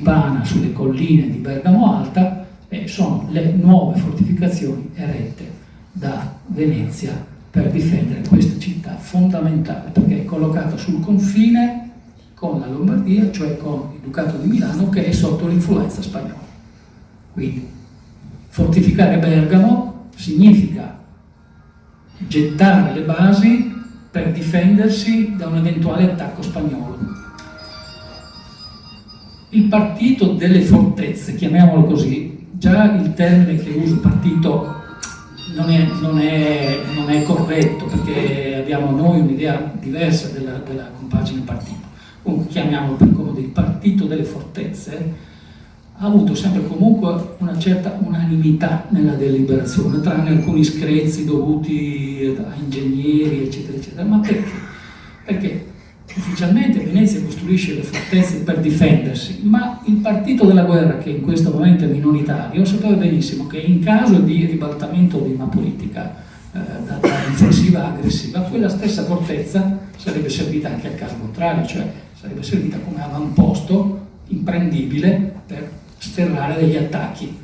Pana sulle colline di Bergamo Alta, sono le nuove fortificazioni erette da Venezia per difendere questa città fondamentale, perché è collocata sul confine con la Lombardia, cioè con il Ducato di Milano, che è sotto l'influenza spagnola. Quindi fortificare Bergamo significa gettare le basi per difendersi da un eventuale attacco spagnolo. Il partito delle fortezze, chiamiamolo così, già il termine che uso, partito, non è corretto, perché abbiamo noi un'idea diversa della compagine partito. Comunque chiamiamolo per comodità, il partito delle fortezze ha avuto sempre comunque una certa unanimità nella deliberazione, tranne alcuni screzi dovuti a ingegneri, eccetera, eccetera. Ma perché? Perché ufficialmente Venezia costruisce le fortezze per difendersi, ma il partito della guerra, che in questo momento è minoritario, sapeva benissimo che in caso di ribaltamento di una politica da difensiva a aggressiva, quella stessa fortezza sarebbe servita anche al caso contrario, cioè sarebbe servita come avamposto imprendibile per sferrare degli attacchi.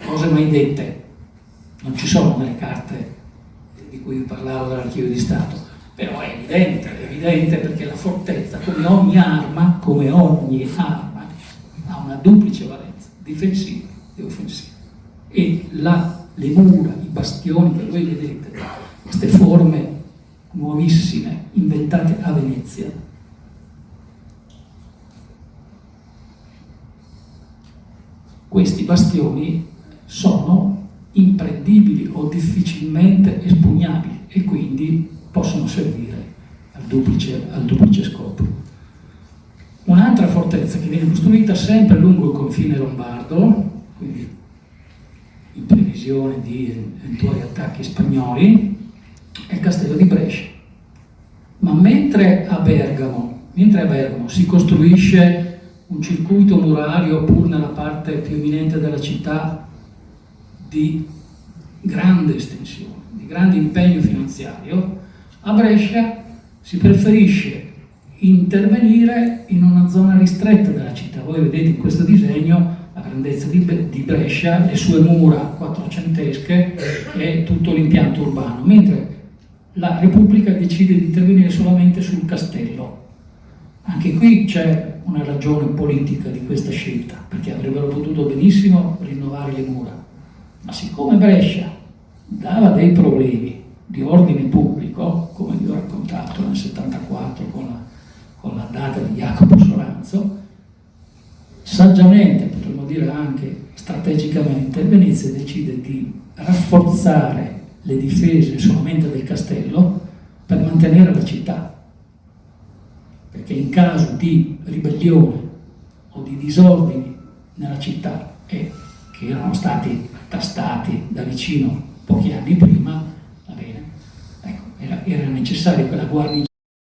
Cose mai dette, non ci sono nelle carte di cui vi parlavo dell'Archivio di Stato, però è evidente perché la fortezza, come ogni arma, ha una duplice valenza, difensiva e offensiva. E le mura, i bastioni che voi vedete, queste forme nuovissime, inventate a Venezia, questi bastioni sono imprendibili o difficilmente espugnabili e quindi possono servire al duplice scopo. Un'altra fortezza che viene costruita sempre lungo il confine lombardo, quindi in previsione di eventuali attacchi spagnoli, è il castello di Brescia. Ma mentre a Bergamo si costruisce un circuito murario, pur nella parte più eminente della città, di grande estensione, di grande impegno finanziario, a Brescia si preferisce intervenire in una zona ristretta della città. Voi vedete in questo disegno la grandezza di Brescia, le sue mura quattrocentesche e tutto l'impianto urbano, mentre la Repubblica decide di intervenire solamente sul castello. Anche qui c'è una ragione politica di questa scelta, perché avrebbero potuto benissimo rinnovare le mura, ma siccome Brescia dava dei problemi di ordine pubblico, come vi ho raccontato nel 74 con la data di Jacopo Soranzo, saggiamente, potremmo dire anche strategicamente, Venezia decide di rafforzare le difese solamente del castello per mantenere la città, perché in caso di ribellione o di disordini nella città, che erano stati tastati da vicino pochi anni prima, va bene, ecco, era necessario che la guarnigione